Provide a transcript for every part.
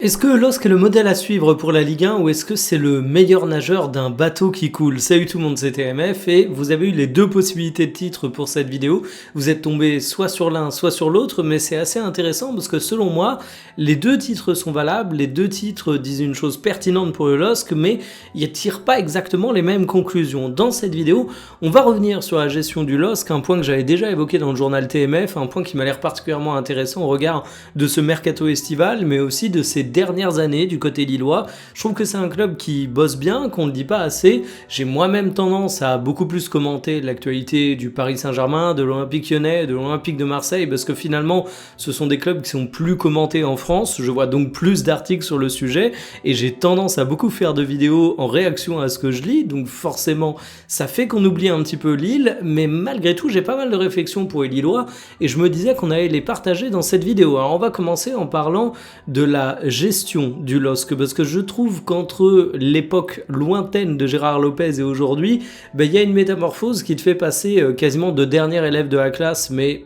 Est-ce que LOSC est le modèle à suivre pour la Ligue 1 ou est-ce que c'est le meilleur nageur d'un bateau qui coule? Salut tout le monde, c'est TMF et vous avez eu les deux possibilités de titre pour cette vidéo. Vous êtes tombé soit sur l'un, soit sur l'autre, mais c'est assez intéressant parce que selon moi, les deux titres sont valables, les deux titres disent une chose pertinente pour le LOSC, mais ils ne tirent pas exactement les mêmes conclusions. Dans cette vidéo, on va revenir sur la gestion du LOSC, un point que j'avais déjà évoqué dans le journal TMF, un point qui m'a l'air particulièrement intéressant au regard de ce mercato estival, mais aussi de ces dernières années du côté lillois. Je trouve que c'est un club qui bosse bien, qu'on ne dit pas assez. J'ai moi-même tendance à beaucoup plus commenter l'actualité du Paris Saint-Germain, de l'Olympique Lyonnais, de l'Olympique de Marseille, parce que finalement, ce sont des clubs qui sont plus commentés en France. Je vois donc plus d'articles sur le sujet et j'ai tendance à beaucoup faire de vidéos en réaction à ce que je lis, donc forcément, ça fait qu'on oublie un petit peu Lille, mais malgré tout, j'ai pas mal de réflexions pour les Lillois et je me disais qu'on allait les partager dans cette vidéo. Alors, on va commencer en parlant de la gestion du LOSC, parce que je trouve qu'entre l'époque lointaine de Gérard Lopez et aujourd'hui, il y a une métamorphose qui te fait passer quasiment de dernier élève de la classe, mais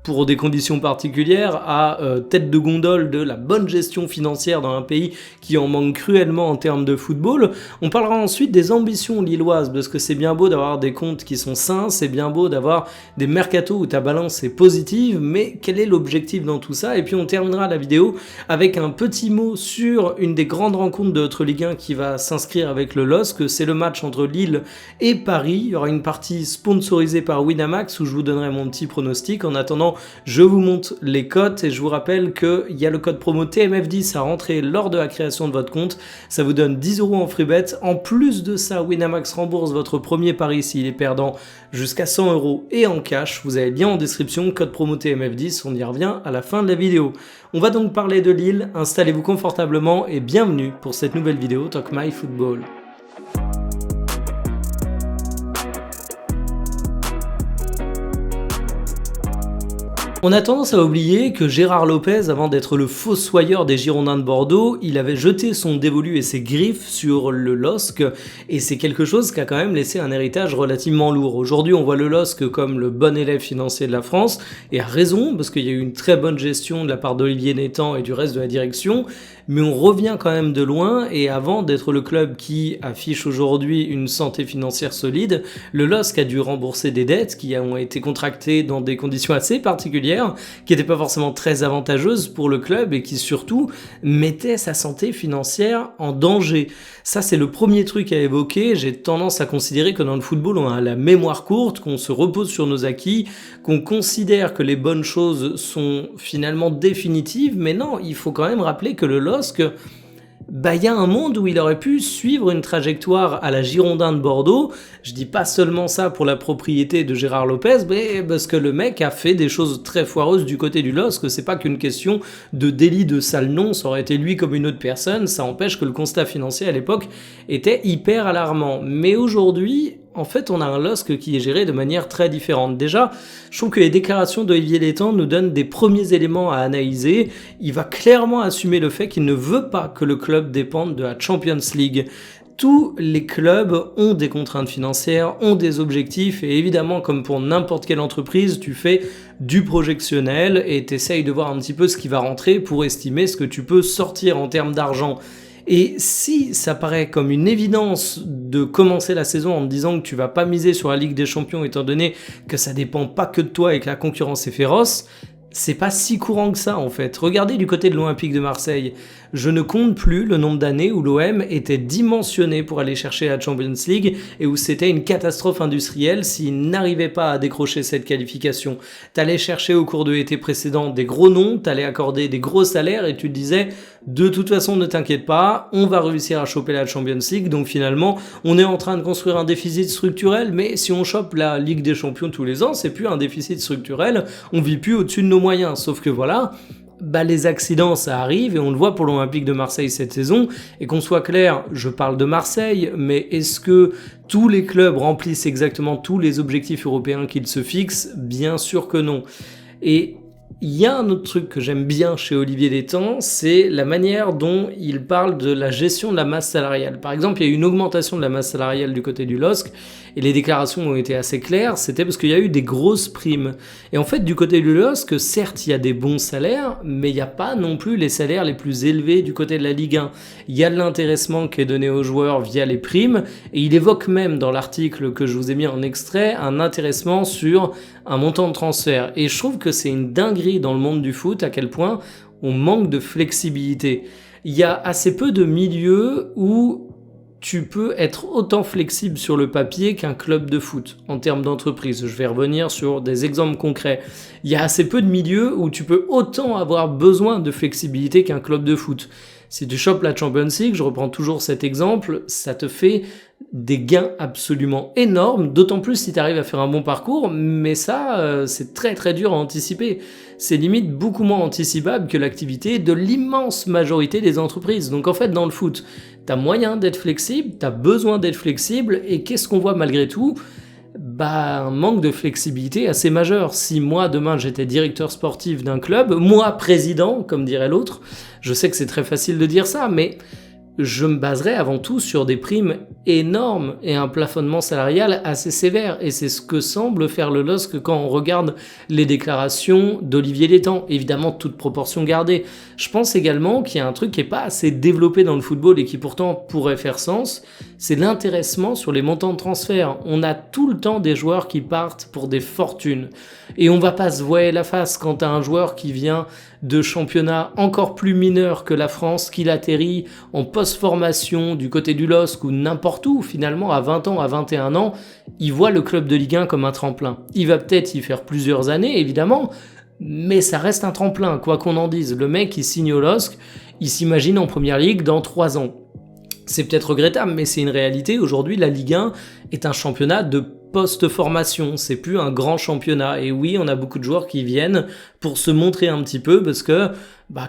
pour des conditions particulières, à tête de gondole de la bonne gestion financière dans un pays qui en manque cruellement en termes de football. On parlera ensuite des ambitions lilloises, parce que c'est bien beau d'avoir des comptes qui sont sains, c'est bien beau d'avoir des mercatos où ta balance est positive, mais quel est l'objectif dans tout ça? Et puis on terminera la vidéo avec un petit mot sur une des grandes rencontres de notre Ligue 1 qui va s'inscrire avec le LOSC, c'est le match entre Lille et Paris. Il y aura une partie sponsorisée par Winamax où je vous donnerai mon petit pronostic. En attendant, je vous montre les cotes et je vous rappelle qu'il y a le code promo TMF10 à rentrer lors de la création de votre compte. Ça vous donne 10 € en free bet. En plus de ça, Winamax rembourse votre premier pari s'il est perdant jusqu'à 100 € et en cash. Vous avez le lien en description, code promo TMF10. On y revient à la fin de la vidéo. On va donc parler de Lille. Installez-vous confortablement et bienvenue pour cette nouvelle vidéo Talk My Football. On a tendance à oublier que Gérard Lopez, avant d'être le fossoyeur des Girondins de Bordeaux, il avait jeté son dévolu et ses griffes sur le LOSC, et c'est quelque chose qui a quand même laissé un héritage relativement lourd. Aujourd'hui, on voit le LOSC comme le bon élève financier de la France, et à raison, parce qu'il y a eu une très bonne gestion de la part d'Olivier Nétan et du reste de la direction, mais on revient quand même de loin, et avant d'être le club qui affiche aujourd'hui une santé financière solide, le LOSC a dû rembourser des dettes qui ont été contractées dans des conditions assez particulières, qui n'était pas forcément très avantageuse pour le club et qui surtout mettait sa santé financière en danger. Ça, c'est le premier truc à évoquer. J'ai tendance à considérer que dans le football, on a la mémoire courte, qu'on se repose sur nos acquis, qu'on considère que les bonnes choses sont finalement définitives, mais non, il faut quand même rappeler que le LOSC, y a un monde où il aurait pu suivre une trajectoire à la Girondin de Bordeaux. Je dis pas seulement ça pour la propriété de Gérard Lopez, mais parce que le mec a fait des choses très foireuses du côté du LOSC. C'est pas qu'une question de délit de sale nom, ça aurait été lui comme une autre personne. Ça empêche que le constat financier à l'époque était hyper alarmant. Mais aujourd'hui, en fait, on a un LOSC qui est géré de manière très différente. Déjà, je trouve que les déclarations d'Olivier Létang nous donnent des premiers éléments à analyser. Il va clairement assumer le fait qu'il ne veut pas que le club dépende de la Champions League. Tous les clubs ont des contraintes financières, ont des objectifs et évidemment, comme pour n'importe quelle entreprise, tu fais du projectionnel et tu essayes de voir un petit peu ce qui va rentrer pour estimer ce que tu peux sortir en termes d'argent. Et si ça paraît comme une évidence de commencer la saison en te disant que tu vas pas miser sur la Ligue des Champions étant donné que ça dépend pas que de toi et que la concurrence est féroce, c'est pas si courant que ça en fait. Regardez du côté de l'Olympique de Marseille. Je ne compte plus le nombre d'années où l'OM était dimensionné pour aller chercher la Champions League et où c'était une catastrophe industrielle s'il n'arrivait pas à décrocher cette qualification. T'allais chercher au cours de l'été précédent des gros noms, t'allais accorder des gros salaires et tu te disais de toute façon ne t'inquiète pas, on va réussir à choper la Champions League. Donc finalement, on est en train de construire un déficit structurel, mais si on chope la Ligue des Champions tous les ans, c'est plus un déficit structurel, on vit plus au-dessus de nos moyens. Sauf que voilà, les accidents ça arrive et on le voit pour l'Olympique de Marseille cette saison. Et qu'on soit clair, je parle de Marseille, mais est-ce que tous les clubs remplissent exactement tous les objectifs européens qu'ils se fixent? Bien sûr que non. Et il y a un autre truc que j'aime bien chez Olivier Létang, c'est la manière dont il parle de la gestion de la masse salariale. Par exemple, il y a eu une augmentation de la masse salariale du côté du LOSC, Et les déclarations ont été assez claires, c'était parce qu'il y a eu des grosses primes. Et en fait, du côté du LOSC, certes, il y a des bons salaires, mais il n'y a pas non plus les salaires les plus élevés du côté de la Ligue 1. Il y a de l'intéressement qui est donné aux joueurs via les primes, et il évoque même dans l'article que je vous ai mis en extrait un intéressement sur un montant de transfert. Et je trouve que c'est une dinguerie dans le monde du foot à quel point on manque de flexibilité. Il y a assez peu de milieux où tu peux être autant flexible sur le papier qu'un club de foot en termes d'entreprise. Je vais revenir sur des exemples concrets. Il y a assez peu de milieux où tu peux autant avoir besoin de flexibilité qu'un club de foot. Si tu chopes la Champions League, je reprends toujours cet exemple, ça te fait des gains absolument énormes, d'autant plus si tu arrives à faire un bon parcours, mais ça, c'est très très dur à anticiper. C'est limite beaucoup moins anticipable que l'activité de l'immense majorité des entreprises. Donc en fait, dans le foot, t'as moyen d'être flexible, t'as besoin d'être flexible, et qu'est-ce qu'on voit malgré tout ? Un manque de flexibilité assez majeur. Si moi, demain, j'étais directeur sportif d'un club, moi, président, comme dirait l'autre, je sais que c'est très facile de dire ça, mais je me baserais avant tout sur des primes énormes et un plafonnement salarial assez sévère. Et c'est ce que semble faire le LOSC quand on regarde les déclarations d'Olivier Létang. Évidemment, toute proportion gardée. Je pense également qu'il y a un truc qui n'est pas assez développé dans le football et qui pourtant pourrait faire sens, c'est l'intéressement sur les montants de transfert. On a tout le temps des joueurs qui partent pour des fortunes. Et on va pas se voiler la face quand t'as un joueur qui vient de championnats encore plus mineurs que la France, qu'il atterrit en post-formation du côté du LOSC ou n'importe où, finalement, à 20 ans, à 21 ans, il voit le club de Ligue 1 comme un tremplin. Il va peut-être y faire plusieurs années, évidemment, mais ça reste un tremplin, quoi qu'on en dise. Le mec, il signe au LOSC, il s'imagine en Première Ligue dans 3 ans. C'est peut-être regrettable, mais c'est une réalité. Aujourd'hui, la Ligue 1 est un championnat de post-formation, c'est plus un grand championnat. Et oui, on a beaucoup de joueurs qui viennent pour se montrer un petit peu, parce que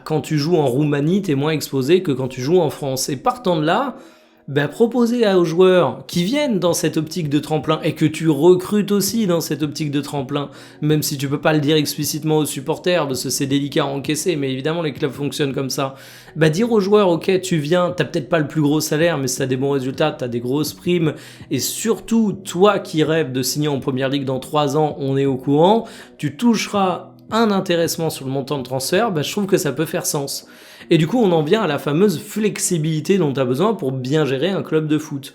quand tu joues en Roumanie, t'es moins exposé que quand tu joues en France. Et partant de là, proposer aux joueurs qui viennent dans cette optique de tremplin et que tu recrutes aussi dans cette optique de tremplin, même si tu peux pas le dire explicitement aux supporters parce que c'est délicat à encaisser, mais évidemment les clubs fonctionnent comme ça. Dire aux joueurs, ok, tu viens, t'as peut-être pas le plus gros salaire, mais si t'as des bons résultats, t'as des grosses primes, et surtout toi qui rêves de signer en Première Ligue dans 3 ans, on est au courant, tu toucheras un intéressement sur le montant de transfert, je trouve que ça peut faire sens. Et du coup, on en vient à la fameuse flexibilité dont tu as besoin pour bien gérer un club de foot.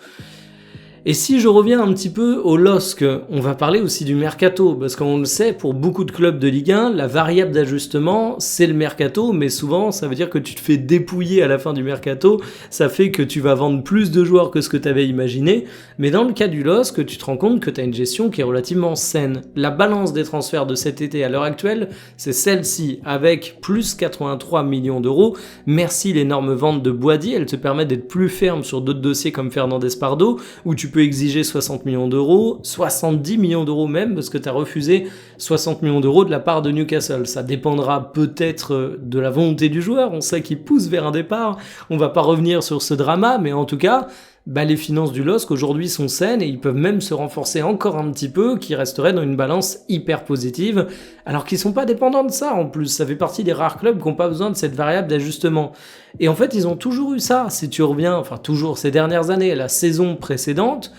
Et si je reviens un petit peu au LOSC, on va parler aussi du mercato, parce qu'on le sait, pour beaucoup de clubs de Ligue 1, la variable d'ajustement, c'est le mercato, mais souvent, ça veut dire que tu te fais dépouiller à la fin du mercato, ça fait que tu vas vendre plus de joueurs que ce que tu avais imaginé, mais dans le cas du LOSC, tu te rends compte que tu as une gestion qui est relativement saine. La balance des transferts de cet été à l'heure actuelle, c'est celle-ci, avec plus 83 millions d'euros. Merci l'énorme vente de Boady, elle te permet d'être plus ferme sur d'autres dossiers comme Fernandez Pardo, où tu peux exiger 60 millions d'euros, 70 millions d'euros même, parce que tu as refusé 60 millions d'euros de la part de Newcastle. Ça dépendra peut-être de la volonté du joueur, on sait qu'il pousse vers un départ, on va pas revenir sur ce drama, mais en tout cas, les finances du LOSC aujourd'hui sont saines et ils peuvent même se renforcer encore un petit peu, qui resteraient dans une balance hyper positive, alors qu'ils sont pas dépendants de ça en plus. Ça fait partie des rares clubs qui n'ont pas besoin de cette variable d'ajustement. Et en fait, ils ont toujours eu ça. Si tu reviens, toujours ces dernières années, la saison précédente,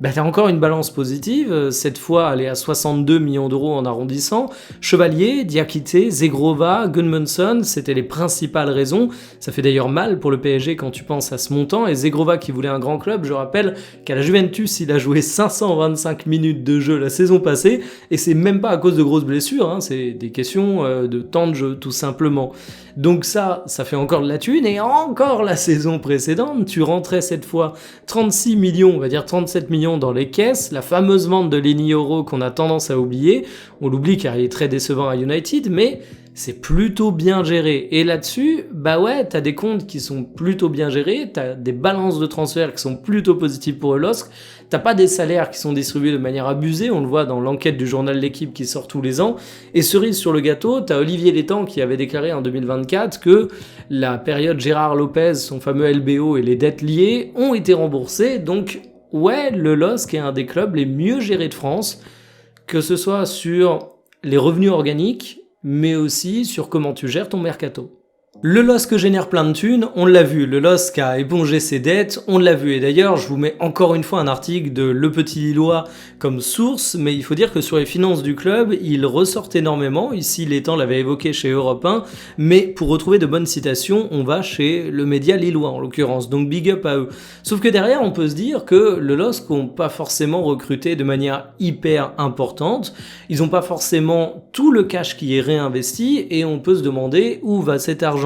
t'as encore une balance positive, cette fois elle est à 62 millions d'euros en arrondissant. Chevalier, Diakité, Zegrova, Gunmundsson, c'était les principales raisons. Ça fait d'ailleurs mal pour le PSG quand tu penses à ce montant, et Zegrova qui voulait un grand club, je rappelle qu'à la Juventus il a joué 525 minutes de jeu la saison passée, et c'est même pas à cause de grosses blessures, c'est des questions de temps de jeu tout simplement. Donc ça fait encore de la thune, et encore la saison précédente, tu rentrais cette fois 36 millions, on va dire 37 millions dans les caisses, la fameuse vente de Lenny Yoro qu'on a tendance à oublier, on l'oublie car il est très décevant à United, mais c'est plutôt bien géré. Et là-dessus, t'as des comptes qui sont plutôt bien gérés, t'as des balances de transfert qui sont plutôt positives pour le LOSC, t'as pas des salaires qui sont distribués de manière abusée, on le voit dans l'enquête du journal L'Équipe qui sort tous les ans, et cerise sur le gâteau, t'as Olivier Létang qui avait déclaré en 2024 que la période Gérard Lopez, son fameux LBO et les dettes liées ont été remboursées, donc ouais, le LOSC est un des clubs les mieux gérés de France, que ce soit sur les revenus organiques, mais aussi sur comment tu gères ton mercato. Le LOSC génère plein de thunes, on l'a vu, le LOSC a épongé ses dettes, on l'a vu, et d'ailleurs je vous mets encore une fois un article de Le Petit Lillois comme source, mais il faut dire que sur les finances du club, il ressortent énormément, ici Létang l'avait évoqué chez Europe 1, mais pour retrouver de bonnes citations, on va chez le média lillois en l'occurrence, donc big up à eux. Sauf que derrière on peut se dire que le LOSC n'ont pas forcément recruté de manière hyper importante, ils n'ont pas forcément tout le cash qui est réinvesti, et on peut se demander où va cet argent.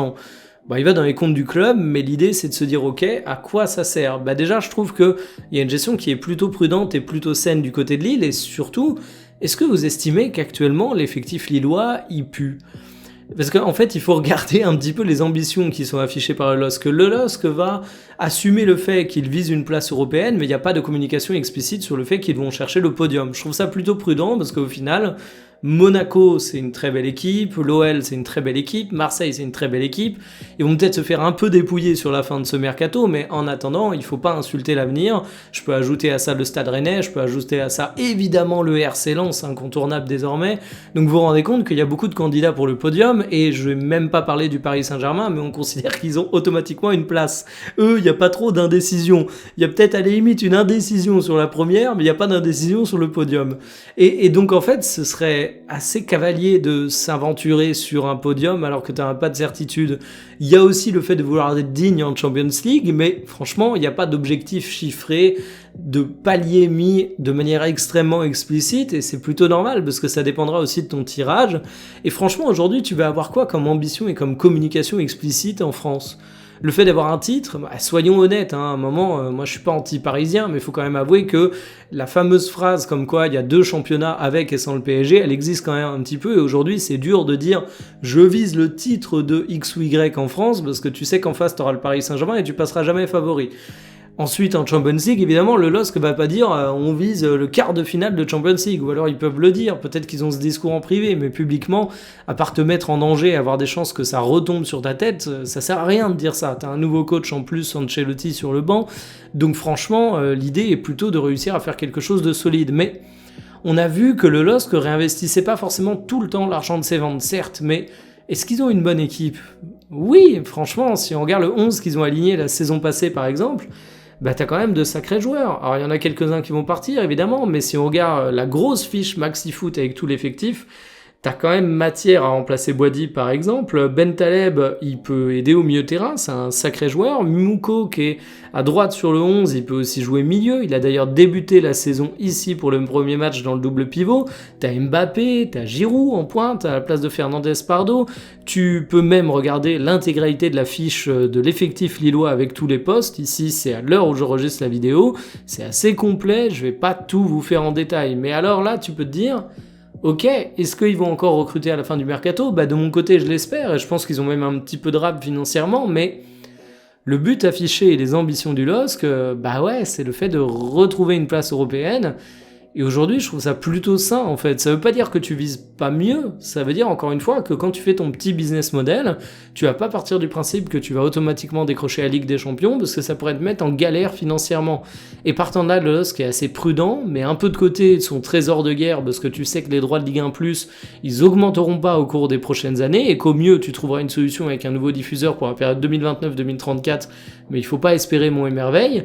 Bah, il va dans les comptes du club, mais l'idée c'est de se dire ok, à quoi ça sert? Bah déjà je trouve qu'il y a une gestion qui est plutôt prudente et plutôt saine du côté de Lille, et surtout, est-ce que vous estimez qu'actuellement l'effectif lillois il pue? Parce qu'en fait, il faut regarder un petit peu les ambitions qui sont affichées par le LOSC. Le LOSC va assumer le fait qu'il vise une place européenne, mais il n'y a pas de communication explicite sur le fait qu'ils vont chercher le podium. Je trouve ça plutôt prudent parce qu'au final, Monaco, c'est une très belle équipe, l'OL, c'est une très belle équipe, Marseille, c'est une très belle équipe. Ils vont peut-être se faire un peu dépouiller sur la fin de ce mercato, mais en attendant, il ne faut pas insulter l'avenir. Je peux ajouter à ça le Stade Rennais, je peux ajouter à ça évidemment le RC Lens, incontournable désormais. Donc vous vous rendez compte qu'il y a beaucoup de candidats pour le podium, et je vais même pas parler du Paris Saint-Germain, mais on considère qu'ils ont automatiquement une place. Eux, il n'y a pas trop d'indécision. Il y a peut-être à la limite une indécision sur la première, mais il n'y a pas d'indécision sur le podium. Et donc en fait, ce serait assez cavalier de s'aventurer sur un podium alors que tu n'as pas de certitude. Il y a aussi le fait de vouloir être digne en Champions League, mais franchement, il n'y a pas d'objectif chiffré, de palier mis de manière extrêmement explicite, et c'est plutôt normal parce que ça dépendra aussi de ton tirage. Et franchement, aujourd'hui, tu vas avoir quoi comme ambition et comme communication explicite en France ? Le fait d'avoir un titre, bah, soyons honnêtes, hein, à un moment, moi je suis pas anti-parisien, mais il faut quand même avouer que la fameuse phrase comme quoi il y a 2 championnats avec et sans le PSG, elle existe quand même un petit peu, et aujourd'hui c'est dur de dire je vise le titre de X ou Y en France, parce que tu sais qu'en face tu auras le Paris Saint-Germain et tu passeras jamais favori. Ensuite, en Champions League, évidemment, le LOSC va pas dire on vise le quart de finale de Champions League, ou alors ils peuvent le dire, peut-être qu'ils ont ce discours en privé, mais publiquement, à part te mettre en danger et avoir des chances que ça retombe sur ta tête, ça sert à rien de dire ça. T'as un nouveau coach en plus, Ancelotti, sur le banc, donc franchement, l'idée est plutôt de réussir à faire quelque chose de solide. Mais on a vu que le LOSC réinvestissait pas forcément tout le temps l'argent de ses ventes, certes, mais est-ce qu'ils ont une bonne équipe? Oui, franchement, si on regarde le 11 qu'ils ont aligné la saison passée, par exemple, bah t'as quand même de sacrés joueurs. Alors il y en a quelques-uns qui vont partir évidemment, mais si on regarde la grosse fiche Maxi Foot avec tout l'effectif, t'as quand même matière à remplacer Boadi par exemple. Ben Taleb, il peut aider au milieu terrain, c'est un sacré joueur. Mouko qui est à droite sur le 11, il peut aussi jouer milieu. Il a d'ailleurs débuté la saison ici pour le premier match dans le double pivot. T'as Mbappé, t'as Giroud en pointe à la place de Fernandez Pardo. Tu peux même regarder l'intégralité de la fiche de l'effectif lillois avec tous les postes. Ici, c'est à l'heure où je registre la vidéo. C'est assez complet, je vais pas tout vous faire en détail. Mais alors là, tu peux te dire... Ok, est-ce qu'ils vont encore recruter à la fin du mercato? Bah de mon côté, je l'espère, et je pense qu'ils ont même un petit peu de rap financièrement, mais le but affiché et les ambitions du LOSC, bah ouais, c'est le fait de retrouver une place européenne. Et aujourd'hui, je trouve ça plutôt sain, en fait. Ça veut pas dire que tu vises pas mieux, ça veut dire, encore une fois, que quand tu fais ton petit business model, tu vas pas partir du principe que tu vas automatiquement décrocher la Ligue des Champions, parce que ça pourrait te mettre en galère financièrement. Et partant de là, le LOSC est assez prudent, mais un peu de côté son trésor de guerre, parce que tu sais que les droits de Ligue 1+, ils augmenteront pas au cours des prochaines années, et qu'au mieux, tu trouveras une solution avec un nouveau diffuseur pour la période 2029-2034, mais il faut pas espérer mon émerveil.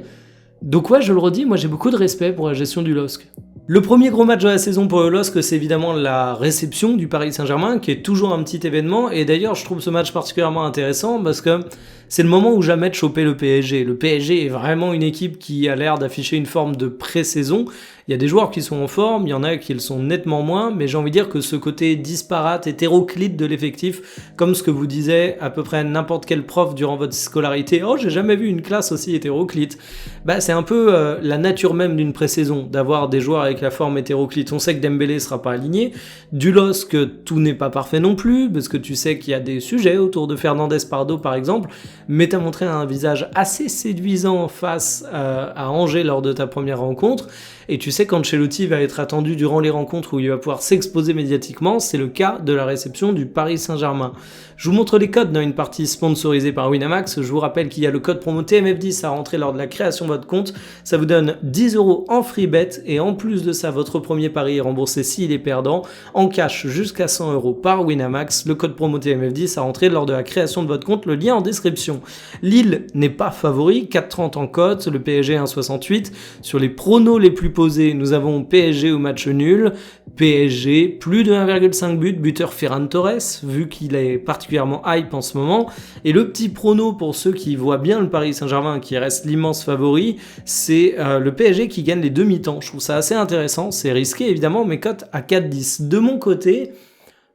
Donc ouais, je le redis, moi j'ai beaucoup de respect pour la gestion du LOSC. Le premier gros match de la saison pour le LOSC, c'est évidemment la réception du Paris Saint-Germain, qui est toujours un petit événement, et d'ailleurs je trouve ce match particulièrement intéressant parce que c'est le moment où jamais de choper le PSG. Le PSG est vraiment une équipe qui a l'air d'afficher une forme de pré-saison. Il y a des joueurs qui sont en forme, il y en a qui le sont nettement moins, mais j'ai envie de dire que ce côté disparate, hétéroclite de l'effectif, comme ce que vous disait à peu près n'importe quel prof durant votre scolarité, « Oh, j'ai jamais vu une classe aussi hétéroclite », bah c'est un peu la nature même d'une pré-saison, d'avoir des joueurs avec la forme hétéroclite. On sait que Dembélé sera pas aligné, du LOSC, tout n'est pas parfait non plus, parce que tu sais qu'il y a des sujets autour de Fernandez Pardo par exemple, mais tu as montré un visage assez séduisant face à Angers lors de ta première rencontre, et tu sais qu'Ancelotti va être attendu durant les rencontres où il va pouvoir s'exposer médiatiquement, c'est le cas de la réception du Paris Saint-Germain. Je vous montre les codes dans une partie sponsorisée par Winamax, je vous rappelle qu'il y a le code promo TMF10 à rentrer lors de la création de votre compte, ça vous donne 10 € en free bet, et en plus de ça, votre premier pari est remboursé s'il est perdant, en cash jusqu'à 100 € par Winamax, le code promo TMF10 à rentrer lors de la création de votre compte, le lien en description. Lille n'est pas favori, 4,30 en cote, le PSG 1,68. Sur les pronos les plus posés, nous avons PSG au match nul, PSG plus de 1,5 but, buteur Ferran Torres, vu qu'il est particulièrement hype en ce moment. Et le petit prono pour ceux qui voient bien le Paris Saint-Germain, qui reste l'immense favori, c'est le PSG qui gagne les demi-temps. Je trouve ça assez intéressant, c'est risqué évidemment, mais cote à 4,10. De mon côté,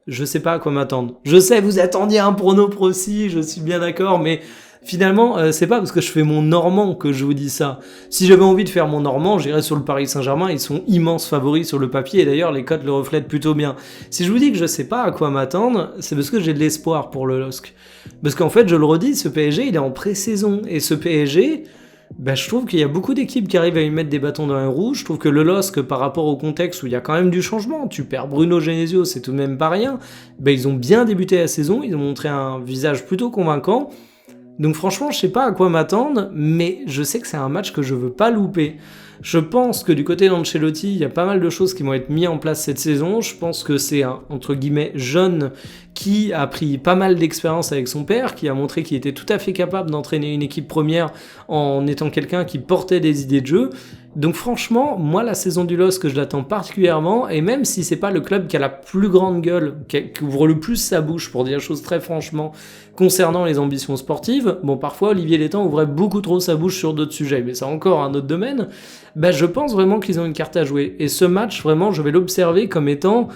je sais pas à quoi m'attendre. Je sais, vous attendiez un prono précis, je suis bien d'accord, mais finalement, c'est pas parce que je fais mon Normand que je vous dis ça. Si j'avais envie de faire mon Normand, j'irais sur le Paris Saint-Germain, ils sont immenses favoris sur le papier, et d'ailleurs, les cotes le reflètent plutôt bien. Si je vous dis que je sais pas à quoi m'attendre, c'est parce que j'ai de l'espoir pour le LOSC. Parce qu'en fait, je le redis, ce PSG, il est en pré-saison, et ce PSG... je trouve qu'il y a beaucoup d'équipes qui arrivent à lui mettre des bâtons dans les roues. Je trouve que le LOSC, par rapport au contexte où il y a quand même du changement, tu perds Bruno Genesio, c'est tout de même pas rien, ils ont bien débuté la saison, ils ont montré un visage plutôt convaincant. Donc franchement, je sais pas à quoi m'attendre, mais je sais que c'est un match que je veux pas louper. Je pense que du côté d'Ancelotti, il y a pas mal de choses qui vont être mises en place cette saison. Je pense que c'est un, entre guillemets, jeune qui a pris pas mal d'expérience avec son père, qui a montré qu'il était tout à fait capable d'entraîner une équipe première en étant quelqu'un qui portait des idées de jeu. Donc franchement, moi la saison du LOSC, je l'attends particulièrement, et même si c'est pas le club qui a la plus grande gueule, qui ouvre le plus sa bouche pour dire les choses très franchement concernant les ambitions sportives, bon parfois Olivier Létang ouvrait beaucoup trop sa bouche sur d'autres sujets, mais c'est encore un autre domaine, je pense vraiment qu'ils ont une carte à jouer. Et ce match, vraiment, je vais l'observer comme étant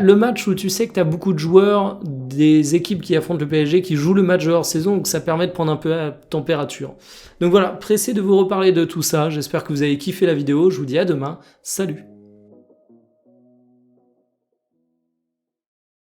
le match où tu sais que tu as beaucoup de joueurs, des équipes qui affrontent le PSG, qui jouent le match de hors saison, donc ça permet de prendre un peu la température. Donc voilà, pressé de vous reparler de tout ça, j'espère que vous avez kiffé la vidéo, je vous dis à demain, salut!